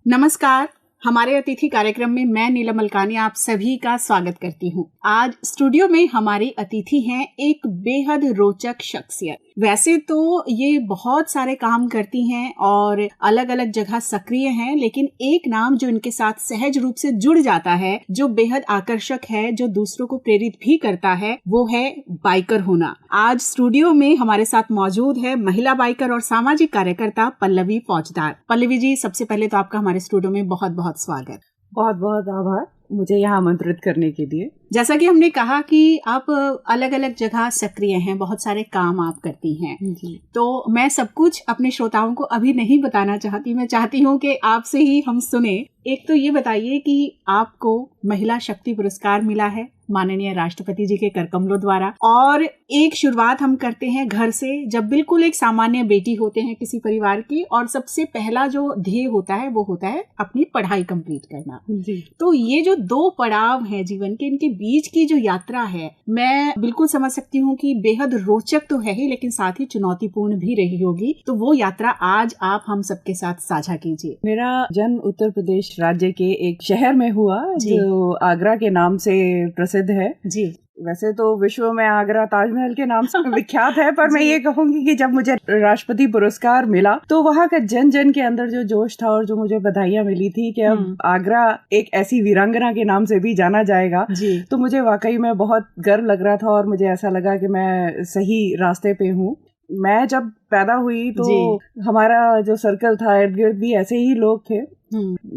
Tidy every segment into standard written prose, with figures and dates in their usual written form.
नमस्कार। हमारे अतिथि कार्यक्रम में मैं नीलम मलकानी आप सभी का स्वागत करती हूँ। आज स्टूडियो में हमारी अतिथि हैं एक बेहद रोचक शख्सियत। वैसे तो ये बहुत सारे काम करती हैं और अलग अलग जगह सक्रिय हैं, लेकिन एक नाम जो इनके साथ सहज रूप से जुड़ जाता है, जो बेहद आकर्षक है, जो दूसरों को प्रेरित भी करता है, वो है बाइकर होना। आज स्टूडियो में हमारे साथ मौजूद है महिला बाइकर और सामाजिक कार्यकर्ता पल्लवी फौजदार। पल्लवी जी, सबसे पहले तो आपका हमारे स्टूडियो में बहुत बहुत स्वागत। बहुत बहुत आभार मुझे यहाँ आमंत्रित करने के लिए। जैसा कि हमने कहा कि आप अलग अलग जगह सक्रिय हैं, बहुत सारे काम आप करती हैं जी। तो मैं सब कुछ अपने श्रोताओं को अभी नहीं बताना चाहती। मैं चाहती हूँ कि आपसे ही हम सुने। एक तो ये बताइए कि आपको महिला शक्ति पुरस्कार मिला है माननीय राष्ट्रपति जी के करकमलों द्वारा, और एक शुरुआत हम करते हैं घर से, जब बिल्कुल एक सामान्य बेटी होते हैं किसी परिवार की, और सबसे पहला जो ध्येय होता है वो होता है अपनी पढ़ाई कंप्लीट करना। जी। तो ये जो दो पड़ाव हैं जीवन के, इनके बीच की जो यात्रा है, मैं बिल्कुल समझ सकती हूँ कि बेहद रोचक तो है ही, लेकिन साथ ही चुनौतीपूर्ण भी रही होगी। तो वो यात्रा आज आप हम सबके साथ साझा कीजिए। मेरा जन्म उत्तर प्रदेश राज्य के एक शहर में हुआ जो आगरा के नाम से प्रसिद्ध है। जी। वैसे तो विश्व में आगरा ताजमहल के नाम से विख्यात है, पर मैं ये कहूंगी कि जब मुझे राष्ट्रपति पुरस्कार मिला तो वहाँ का जन जन के अंदर जो जोश था और जो मुझे बधाइयाँ मिली थी कि अब आगरा एक ऐसी वीरांगना के नाम से भी जाना जाएगा, तो मुझे वाकई में बहुत गर्व लग रहा था और मुझे ऐसा लगा कि मैं सही रास्ते पे हूँ। मैं जब पैदा हुई तो हमारा जो सर्कल था इर्द गिर्द भी ऐसे ही लोग थे।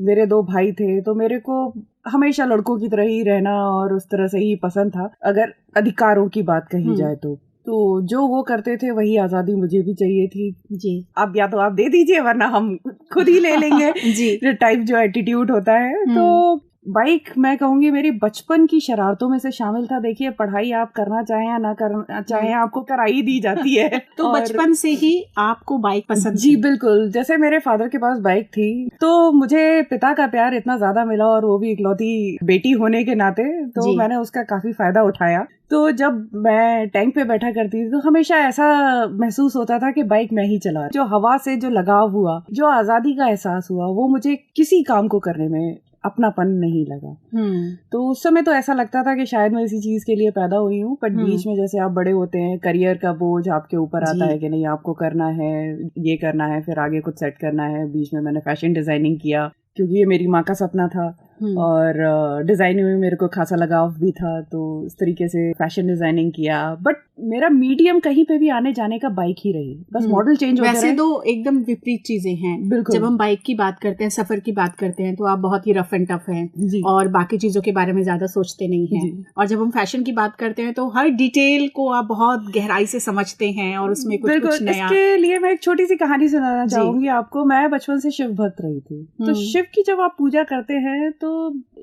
मेरे दो भाई थे, तो मेरे को हमेशा लड़कों की तरह ही रहना और उस तरह से ही पसंद था, अगर अधिकारों की बात कही जाए तो जो वो करते थे वही आजादी मुझे भी चाहिए थी। जी। अब या तो आप दे दीजिए वरना हम खुद ही ले लेंगे जी। टाइप जो एटीट्यूड होता है। तो बाइक मैं कहूंगी मेरी बचपन की शरारतों में से शामिल था। देखिए, पढ़ाई आप करना चाहें या ना करना चाहें, आपको कराई दी जाती है। तो बचपन से ही आपको बाइक पसंद? जी बिल्कुल। जैसे मेरे फादर के पास बाइक थी तो मुझे पिता का प्यार इतना ज्यादा मिला, और वो भी इकलौती बेटी होने के नाते, तो मैंने उसका काफी फायदा उठाया। तो जब मैं टैंक पे बैठा करती थी तो हमेशा ऐसा महसूस होता था कि बाइक मैं ही चला रही। जो हवा से जो लगाव हुआ, जो आजादी का एहसास हुआ, वो मुझे किसी काम को करने में अपनापन नहीं लगा। तो उस समय तो ऐसा लगता था कि शायद मैं इसी चीज के लिए पैदा हुई हूँ। पर बीच में जैसे आप बड़े होते हैं, करियर का बोझ आपके ऊपर आता है कि नहीं आपको करना है, ये करना है, फिर आगे कुछ सेट करना है। बीच में मैंने फैशन डिजाइनिंग किया क्योंकि ये मेरी माँ का सपना था, और डिजाइनिंग में मेरे को खासा लगाव भी था, तो इस तरीके से फैशन डिजाइनिंग किया। बट मेरा मीडियम कहीं पे भी आने जाने का बाइक ही रही, बस मॉडल चेंज होते रहे। वैसे दो एकदम विपरीत चीजें हैं। बिल्कुल। जब हम बाइक की बात करते हैं, सफर की बात करते हैं, तो आप बहुत ही रफ एंड टफ हैं और बाकी चीजों के बारे में ज्यादा सोचते नहीं हैं। और जब हम फैशन की बात करते हैं तो हर डिटेल को आप बहुत गहराई से समझते हैं और उसमें कुछ कुछ नया। इसके लिए मैं एक छोटी सी कहानी सुनाना चाहूंगी आपको। मैं बचपन से शिव भक्त रही थी, तो शिव की जब आप पूजा करते हैं तो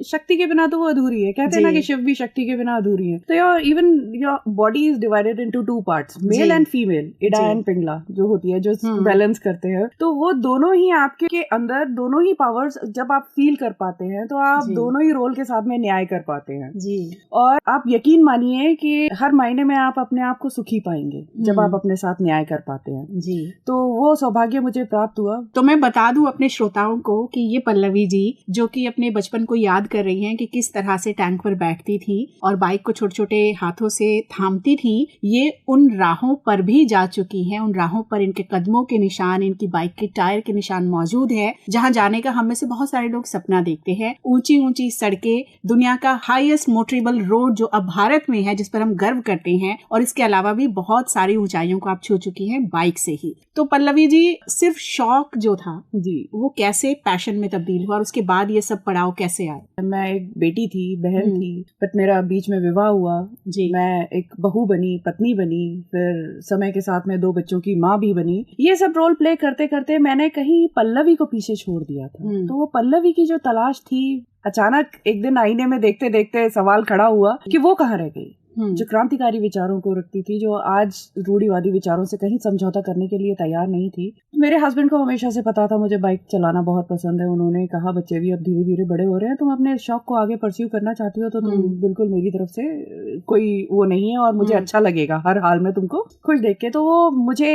शक्ति के बिना तो वो अधूरी है। कहते हैं ना कि शिव भी शक्ति के बिना अधूरी है। तो even your body is divided into two parts, male and female, Ida and Pingala जो होती है, जो बैलेंस करते हैं। तो वो दोनों ही आपके के अंदर, दोनों ही पावर्स जब आप फील कर पाते हैं तो आप दोनों ही रोल के साथ में न्याय कर पाते हैं जी। और आप यकीन मानिए कि हर महीने में आप अपने आप को सुखी पाएंगे जब आप अपने साथ न्याय कर पाते हैं जी। तो वो सौभाग्य मुझे प्राप्त हुआ। तो मैं बता दूं अपने श्रोताओं को कि ये पल्लवी जी जो कि अपने बचपन को याद कर रही हैं कि किस तरह से टैंक पर बैठती थी और बाइक को छोटे छोटे हाथों से थामती थी, ये उन राहों पर भी जा चुकी हैं। उन राहों पर इनके कदमों के निशान, इनकी बाइक के टायर के निशान मौजूद है, जहां जाने का हम में से बहुत सारे लोग सपना देखते हैं। ऊंची ऊंची सड़कें, दुनिया का हाईएस्ट मोटरेबल रोड जो अब भारत में है, जिस पर हम गर्व करते हैं, और इसके अलावा भी बहुत सारी ऊंचाइयों को आप छू चुकी हैं बाइक से ही। तो पल्लवी जी, सिर्फ शौक जो था जी, वो कैसे पैशन में तब्दील हुआ और उसके बाद ये सब पड़ाव कैसे आए? मैं एक बेटी थी, बहन थी, बट मेरा बीच में विवाह हुआ जी। मैं एक बहू बनी, पत्नी बनी, फिर समय के साथ में 2 बच्चों की माँ भी बनी। ये सब रोल प्ले करते करते मैंने कहीं पल्लवी को पीछे छोड़ दिया था। तो वो पल्लवी की जो तलाश थी, अचानक एक दिन आईने में देखते देखते सवाल खड़ा हुआ कि वो कहाँ रह गई। जो क्रांतिकारी विचारों को रखती थी, जो आज रूढ़िवादी विचारों से कहीं समझौता करने के लिए तैयार नहीं थी। मेरे हस्बैंड को हमेशा से पता था मुझे बाइक चलाना बहुत पसंद है। उन्होंने कहा बच्चे भी अब धीरे धीरे बड़े हो रहे हैं, तुम अपने शौक को आगे परस्यू करना चाहती हो तो तुम बिल्कुल मेरी तरफ से कोई वो नहीं है और मुझे अच्छा लगेगा हर हाल में तुमको खुश देख के। तो वो मुझे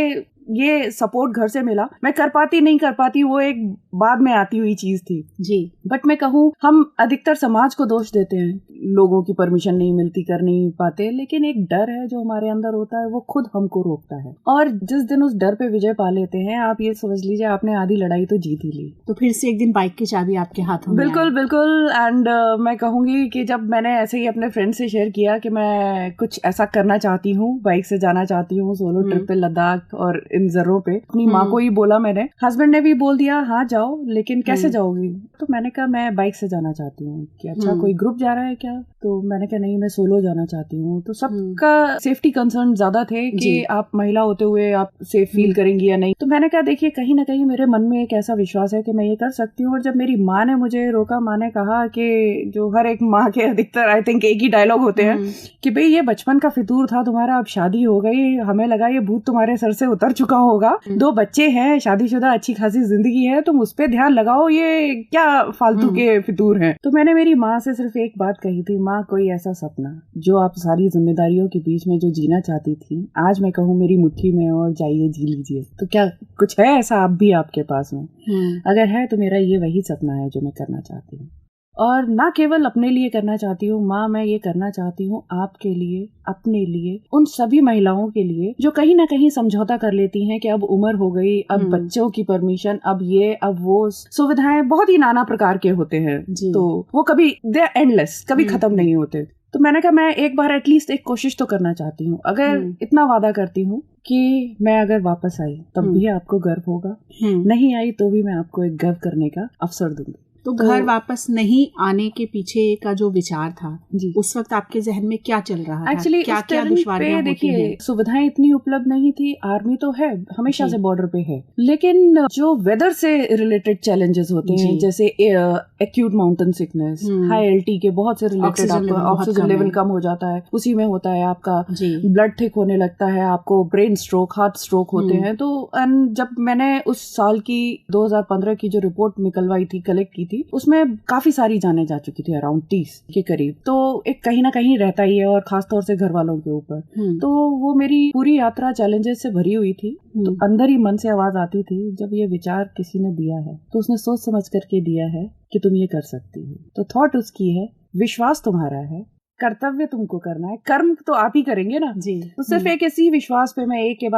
ये सपोर्ट घर से मिला। मैं कर पाती नहीं कर पाती वो एक बाद में आती हुई चीज थी जी। बट मैं कहूँ हम अधिकतर समाज को दोष देते हैं, लोगों की परमिशन नहीं मिलती, कर नहीं पाते, लेकिन एक डर है जो हमारे अंदर होता है, वो खुद हमको रोकता है। और जिस दिन उस डर पे विजय पा लेते हैं, आप ये समझ लीजिए आपने आधी लड़ाई तो जीत ही ली। तो फिर से एक दिन बाइक की चाबी आपके हाथों में बिल्कुल बिल्कुल। एंड मैं कहूंगी कि जब मैंने ऐसे ही अपने फ्रेंड से शेयर किया कि मैं कुछ ऐसा करना चाहती हूँ, बाइक से जाना चाहती हूँ सोलो ट्रिप पे लद्दाख और इन जर्रों पे, अपनी माँ को ही बोला मैंने। हस्बैंड ने भी बोल दिया हाँ जाओ, लेकिन कैसे जाओगी? तो मैंने कहा मैं बाइक से जाना चाहती हूँ। कि अच्छा कोई ग्रुप जा रहा है क्या? तो मैंने कहा नहीं, मैं सोलो जाना चाहती हूँ। तो सबका सेफ्टी कंसर्न ज्यादा थे कि आप महिला होते हुए आप सेफ फील करेंगी या नहीं। तो मैंने कहा देखिए कहीं ना कहीं मेरे मन में एक ऐसा विश्वास है कि मैं ये कर सकती हूँ। और जब मेरी माँ ने मुझे रोका, माँ ने कहा कि जो हर एक माँ के अधिकतर आई थिंक एक ही डायलॉग होते हैं कि भाई ये बचपन का फितूर था तुम्हारा, अब शादी हो गई, हमें लगा ये भूत तुम्हारे सर से उतर चुका होगा, 2 बच्चे हैं, शादीशुदा, अच्छी खासी जिंदगी है, तुम उस पे ध्यान लगाओ, ये क्या फालतू के फितूर हैं। तो मैंने मेरी माँ से सिर्फ एक बात कही थी, माँ कोई ऐसा सपना जो आप सारी जिम्मेदारियों के बीच में जो जीना चाहती थी, आज मैं कहूँ मेरी मुट्ठी में, और जाइए जी लीजिए। तो क्या कुछ है ऐसा आप भी आपके पास में? अगर है तो मेरा ये वही सपना है जो मैं करना चाहती हूँ। और ना केवल अपने लिए करना चाहती हूँ माँ, मैं ये करना चाहती हूँ आपके लिए, अपने लिए, उन सभी महिलाओं के लिए जो कहीं ना कहीं समझौता कर लेती हैं कि अब उम्र हो गई, अब बच्चों की परमिशन, अब ये अब वो, सुविधाएं बहुत ही नाना प्रकार के होते हैं, तो वो कभी दे आर एंडलेस, कभी खत्म नहीं होते। तो मैंने कहा मैं एक बार एटलीस्ट एक कोशिश तो करना चाहती हूँ। अगर इतना वादा करती हूँ कि मैं अगर वापस आई तब भी आपको गर्व होगा, नहीं आई तो भी मैं आपको एक गर्व करने का अवसर दूंगी। तो घर वापस नहीं आने के पीछे का जो विचार था उस वक्त आपके जहन में क्या चल रहा था? एक्चुअली क्या क्या दुश्वारियां होती हैं? सुविधाएं इतनी उपलब्ध नहीं थी। आर्मी तो है, हमेशा से बॉर्डर पे है, लेकिन जो वेदर से रिलेटेड चैलेंजेस होते हैं, जैसे एक्यूट माउंटेन सिकनेस, हाई एल्टी के बहुत से रिलेटेड, आपका ऑक्सीजन लेवल कम हो जाता है, उसी में होता है आपका ब्लड थिक होने लगता है, आपको ब्रेन स्ट्रोक, हार्ट स्ट्रोक होते हैं। तो जब मैंने उस साल की 2015 की जो रिपोर्ट निकलवाई थी, कलेक्ट की थी, उसमें काफी सारी जाने जा चुकी थी, अराउंड 30 के करीब। तो एक कहीं ना कहीं रहता ही है, और खासतौर से घर वालों के ऊपर। तो वो मेरी पूरी यात्रा चैलेंजेस से भरी हुई थी। तो अंदर ही मन से आवाज आती थी, जब ये विचार किसी ने दिया है तो उसने सोच समझ करके दिया है कि तुम ये कर सकती हो। तो थॉट उसकी है, विश्वास तुम्हारा है, कर्तव्य तुमको करना है, कर्म तो आप ही करेंगे ना जी। तो सिर्फ एक ऐसी विश्वास पे मैं एक के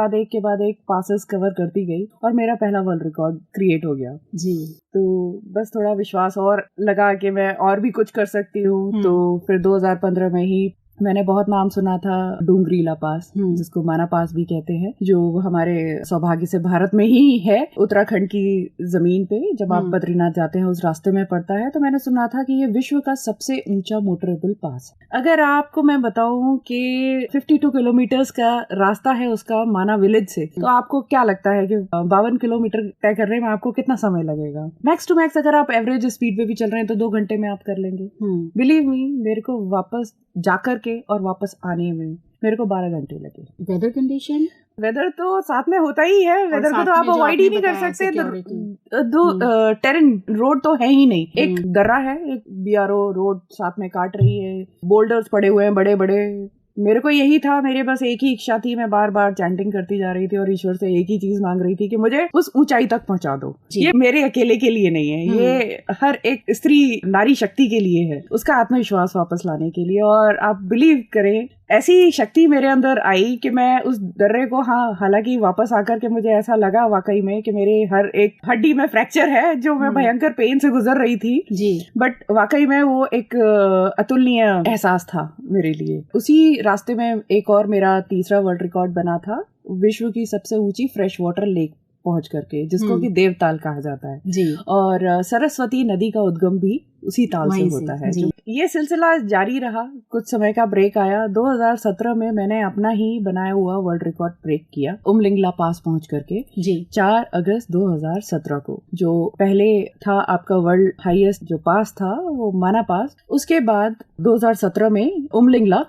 बाद एक पासेस कवर करती गई और मेरा पहला वर्ल्ड रिकॉर्ड क्रिएट हो गया जी। तो बस थोड़ा विश्वास और लगा कि मैं और भी कुछ कर सकती हूँ। तो फिर 2015 में ही मैंने बहुत नाम सुना था डूंगरीला पास, जिसको माना पास भी कहते हैं, जो हमारे सौभाग्य से भारत में ही है, उत्तराखंड की जमीन पे। जब आप बद्रीनाथ जाते हैं उस रास्ते में पड़ता है। तो मैंने सुना था कि ये विश्व का सबसे ऊंचा मोटरेबल पास है। अगर आपको मैं बताऊं कि 52 किलोमीटर्स का रास्ता है उसका, माना विलेज से, तो आपको क्या लगता है कि 52 किलोमीटर तय करने में आपको कितना समय लगेगा? मैक्स टू मैक्स अगर आप एवरेज स्पीड पे भी चल रहे हैं तो 2 घंटे में आप कर लेंगे। बिलीव मी, मेरे को वापस जाकर के और वापस आने में मेरे को 12 घंटे लगे। वेदर कंडीशन, वेदर तो साथ में होता ही है, वेदर को तो आप अवॉइड ही नहीं कर सकते। टेरेन रोड तो है ही नहीं, एक दर्रा है, एक बीआरओ रोड साथ में काट रही है, बोल्डर्स पड़े हुए हैं बड़े बड़े। मेरे को यही था, मेरे बस एक ही इच्छा थी, मैं बार बार चैंटिंग करती जा रही थी और ईश्वर से एक ही चीज मांग रही थी कि मुझे उस ऊंचाई तक पहुंचा दो। ये मेरे अकेले के लिए नहीं है, ये हर एक स्त्री नारी शक्ति के लिए है, उसका आत्मविश्वास वापस लाने के लिए। और आप बिलीव करें, ऐसी शक्ति मेरे अंदर आई कि मैं उस दर्रे को, हालांकि वापस आकर के मुझे ऐसा लगा वाकई में कि मेरे हर एक हड्डी में फ्रैक्चर है, जो मैं भयंकर पेन से गुजर रही थी जी। बट वाकई में वो एक अतुलनीय एहसास था मेरे लिए। उसी रास्ते में एक और मेरा तीसरा वर्ल्ड रिकॉर्ड बना था, विश्व की सबसे ऊंची फ्रेश वाटर लेक पहुंच करके, जिसको कि देवताल कहा जाता है जी। और सरस्वती नदी का उद्गम भी उसी ताल से होता है। ये सिलसिला जारी रहा, कुछ समय का ब्रेक आया। 2017 में मैंने अपना ही बनाया हुआ वर्ल्ड रिकॉर्ड ब्रेक किया उमलिंगला पास पहुंच करके जी 4 अगस्त 2017 को। जो पहले था आपका वर्ल्ड हाईएस्ट जो पास था वो माना पास, उसके बाद 2017 में उमलिंगला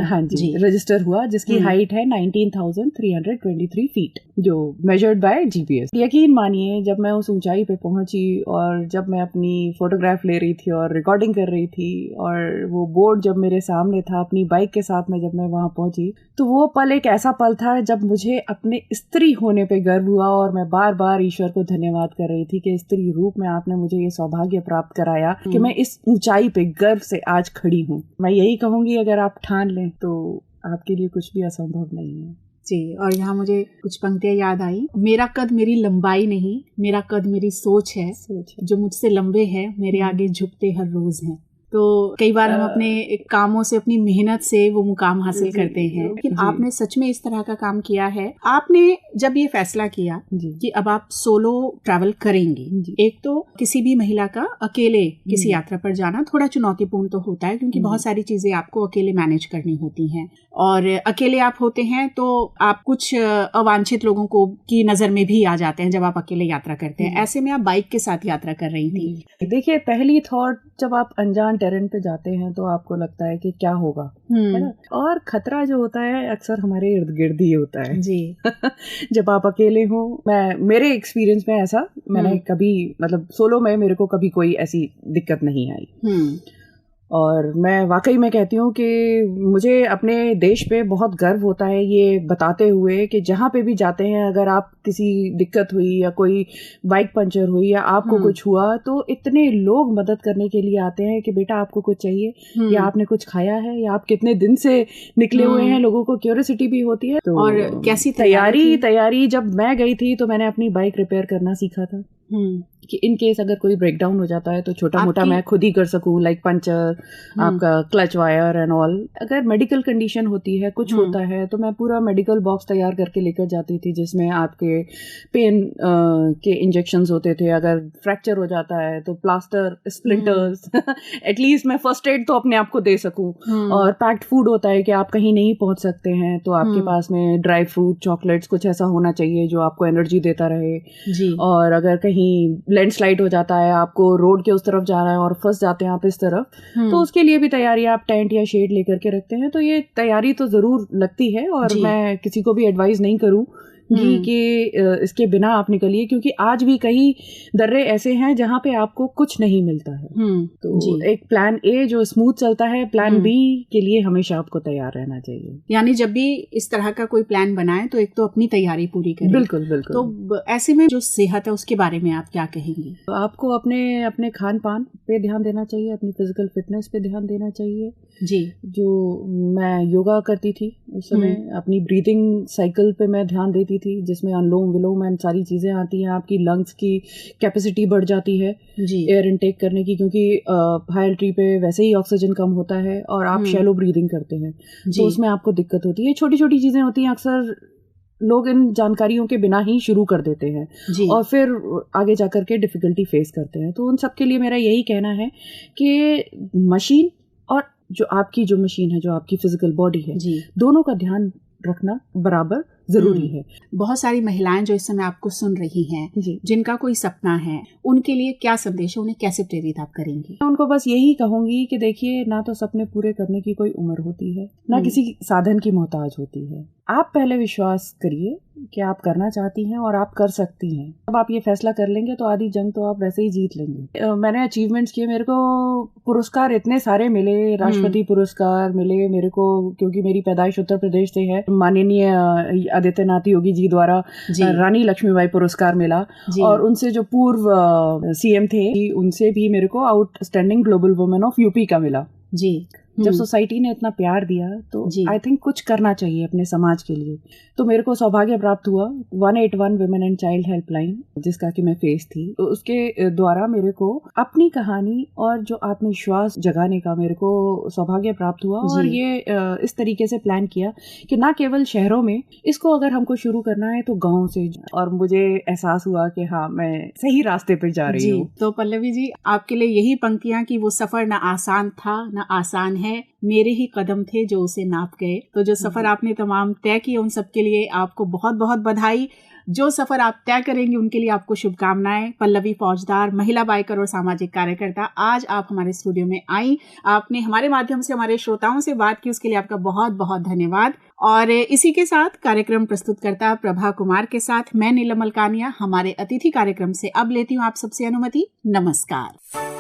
हाँ जी रजिस्टर हुआ, जिसकी हाइट है 19,323 फीट, जो मेजर्ड बाय जीपीएस। यकीन मानिए जब मैं उस ऊंचाई पे पहुंची और जब मैं अपनी फोटोग्राफ ले रही थी और रिकॉर्डिंग कर रही थी और वो बोर्ड जब मेरे सामने था अपनी बाइक के साथ में, जब मैं वहां पहुंची तो वो पल एक ऐसा पल था जब मुझे अपने स्त्री होने पे गर्व हुआ और मैं बार बार ईश्वर को धन्यवाद कर रही थी कि स्त्री रूप में आपने मुझे ये सौभाग्य प्राप्त कराया कि मैं इस ऊंचाई पे गर्व से आज खड़ी हूँ। मैं यही कहूंगी अगर आप ठान लें तो आपके लिए कुछ भी असंभव नहीं है जी। और यहाँ मुझे कुछ पंक्तियां याद आई। मेरा कद मेरी लंबाई नहीं, मेरा कद मेरी सोच है। जो मुझसे लंबे हैं मेरे आगे झुकते हर रोज हैं। तो कई बार हम अपने कामों से, अपनी मेहनत से वो मुकाम हासिल करते हैं, लेकिन आपने सच में इस तरह का काम किया है। आपने जब ये फैसला किया कि अब आप सोलो ट्रैवल करेंगी, एक तो किसी भी महिला का अकेले किसी यात्रा पर जाना थोड़ा चुनौतीपूर्ण तो होता है, क्योंकि बहुत सारी चीजें आपको अकेले मैनेज करनी होती हैं, और अकेले आप होते हैं तो आप कुछ अवांछित लोगों को की नजर में भी आ जाते हैं जब आप अकेले यात्रा करते हैं। ऐसे में आप बाइक के साथ यात्रा कर रही थी। देखिए, पहली थॉट जब आप अनजान टेरेन पे जाते हैं तो आपको लगता है कि क्या होगा, है ना, और खतरा जो होता है अक्सर हमारे इर्द गिर्द ही होता है जी। जब आप अकेले हो, मेरे एक्सपीरियंस में ऐसा मैंने कभी मतलब सोलो में मेरे को कभी कोई ऐसी दिक्कत नहीं आई। और मैं वाकई में कहती हूँ कि मुझे अपने देश पे बहुत गर्व होता है ये बताते हुए कि जहाँ पे भी जाते हैं, अगर आप किसी दिक्कत हुई या कोई बाइक पंचर हुई या आपको कुछ हुआ तो इतने लोग मदद करने के लिए आते हैं कि बेटा आपको कुछ चाहिए या आपने कुछ खाया है या आप कितने दिन से निकले हुए हैं। लोगों को क्यूरियोसिटी भी होती है। तो और कैसी तैयारी जब मैं गई थी तो मैंने अपनी बाइक रिपेयर करना सीखा था कि इन केस अगर कोई ब्रेकडाउन हो जाता है तो छोटा मोटा मैं खुद ही कर सकूं, लाइक पंचर, आपका क्लच वायर एंड ऑल। अगर मेडिकल कंडीशन होती है, कुछ होता है, तो मैं पूरा मेडिकल बॉक्स तैयार करके लेकर जाती थी, जिसमें आपके पेन के इंजेक्शंस होते थे। अगर फ्रैक्चर हो जाता है तो प्लास्टर, स्प्लिंटर्स, एटलीस्ट मैं फर्स्ट एड तो अपने आप को दे सकूं। और पैक्ड फूड होता है कि आप कहीं नहीं पहुंच सकते हैं तो आपके पास में ड्राई फ्रूट, चॉकलेट्स, कुछ ऐसा होना चाहिए जो आपको एनर्जी देता रहे जी। और अगर कहीं लैंडस्लाइड हो जाता है, आपको रोड के उस तरफ जाना है और फंस जाते हैं आप इस तरफ, तो उसके लिए भी तैयारी आप टेंट या शेड लेकर के रखते हैं। तो ये तैयारी तो जरूर लगती है और मैं किसी को भी एडवाइस नहीं करूं कि इसके बिना आप निकलिए, क्योंकि आज भी कई दर्रे ऐसे हैं जहां पे आपको कुछ नहीं मिलता है। तो एक प्लान ए जो स्मूथ चलता है, प्लान बी के लिए हमेशा आपको तैयार रहना चाहिए। यानी जब भी इस तरह का कोई प्लान बनाए तो एक तो अपनी तैयारी पूरी करें। बिल्कुल बिल्कुल। तो ऐसे में जो सेहत है उसके बारे में आप क्या कहेंगी? आपको अपने खान पान पे ध्यान देना चाहिए, अपनी फिजिकल फिटनेस पे ध्यान देना चाहिए जी। जो मैं योगा करती थी उस समय, अपनी ब्रीदिंग साइकिल पे मैं ध्यान देती थी, जिसमें अनुलोम विलोम एंड सारी चीजें आती हैं। आपकी लंग्स की कैपेसिटी बढ़ जाती है एयर इनटेक करने की, क्योंकि हाई एल्टीट्यूड पे वैसे ही ऑक्सीजन कम होता है और आप शैलो ब्रीदिंग करते हैं तो उसमें आपको दिक्कत होती है। छोटी छोटी चीजें होती हैं, अक्सर लोग इन जानकारियों के बिना ही शुरू कर देते हैं और फिर आगे जाकर के डिफिकल्टी फेस करते हैं। तो उन सब के लिए मेरा यही कहना है कि मशीन और जो आपकी मशीन है, जो आपकी फिजिकल बॉडी है, दोनों का ध्यान रखना बराबर जरूरी है। बहुत सारी महिलाएं जो इस समय आपको सुन रही हैं, जिनका कोई सपना है, उनके लिए क्या संदेश है, उन्हें कैसे प्रेरित आप करेंगी? मैं उनको बस यही कहूंगी कि देखिए, ना तो सपने पूरे करने की कोई उम्र होती है, ना किसी साधन की मोहताज होती है। आप पहले विश्वास करिए कि आप करना चाहती हैं और आप कर सकती हैं। अब आप ये फैसला कर लेंगे तो आधी जंग तो आप वैसे ही जीत लेंगे। मैंने अचीवमेंट्स किए, मेरे को पुरस्कार इतने सारे मिले, राष्ट्रपति पुरस्कार मिले मेरे को, क्योंकि मेरी पैदाइश उत्तर प्रदेश से है। माननीय आदित्यनाथ योगी जी द्वारा रानी लक्ष्मीबाई पुरस्कार मिला और उनसे जो पूर्व सीएम थे उनसे भी मेरे को outstanding global women of UP का मिला जी। जब सोसाइटी ने इतना प्यार दिया तो आई थिंक कुछ करना चाहिए अपने समाज के लिए। तो मेरे को सौभाग्य प्राप्त हुआ 181 वुमेन एंड चाइल्ड हेल्पलाइन, जिसका कि मैं फेस थी। तो उसके द्वारा मेरे को अपनी कहानी और जो आत्मविश्वास जगाने का मेरे को सौभाग्य प्राप्त हुआ। और ये इस तरीके से प्लान किया कि ना केवल शहरों में, इसको अगर हमको शुरू करना है तो गाँव से। और मुझे एहसास हुआ कि हाँ, मैं सही रास्ते पे जा रही हूँ। तो पल्लवी जी, आपके लिए यही पंक्तियां कि वो सफर ना आसान था ना आसान है, मेरे ही कदम थे जो उसे नाप गए। तो जो सफर आपने तमाम तय किए उन सब के लिए आपको बहुत बहुत बधाई। जो सफर आप तय करेंगे उनके लिए आपको शुभकामनाएं। पल्लवी फौजदार, महिला बाइकर और सामाजिक कार्यकर्ता, आज आप हमारे स्टूडियो में आई, आपने हमारे माध्यम से हमारे श्रोताओं से बात की, उसके लिए आपका बहुत बहुत धन्यवाद। और इसी के साथ कार्यक्रम प्रस्तुतकर्ता प्रभा कुमार के साथ मैं नीलम मलकानिया हमारे अतिथि कार्यक्रम से अब लेती हूँ आप सबसे अनुमति। नमस्कार।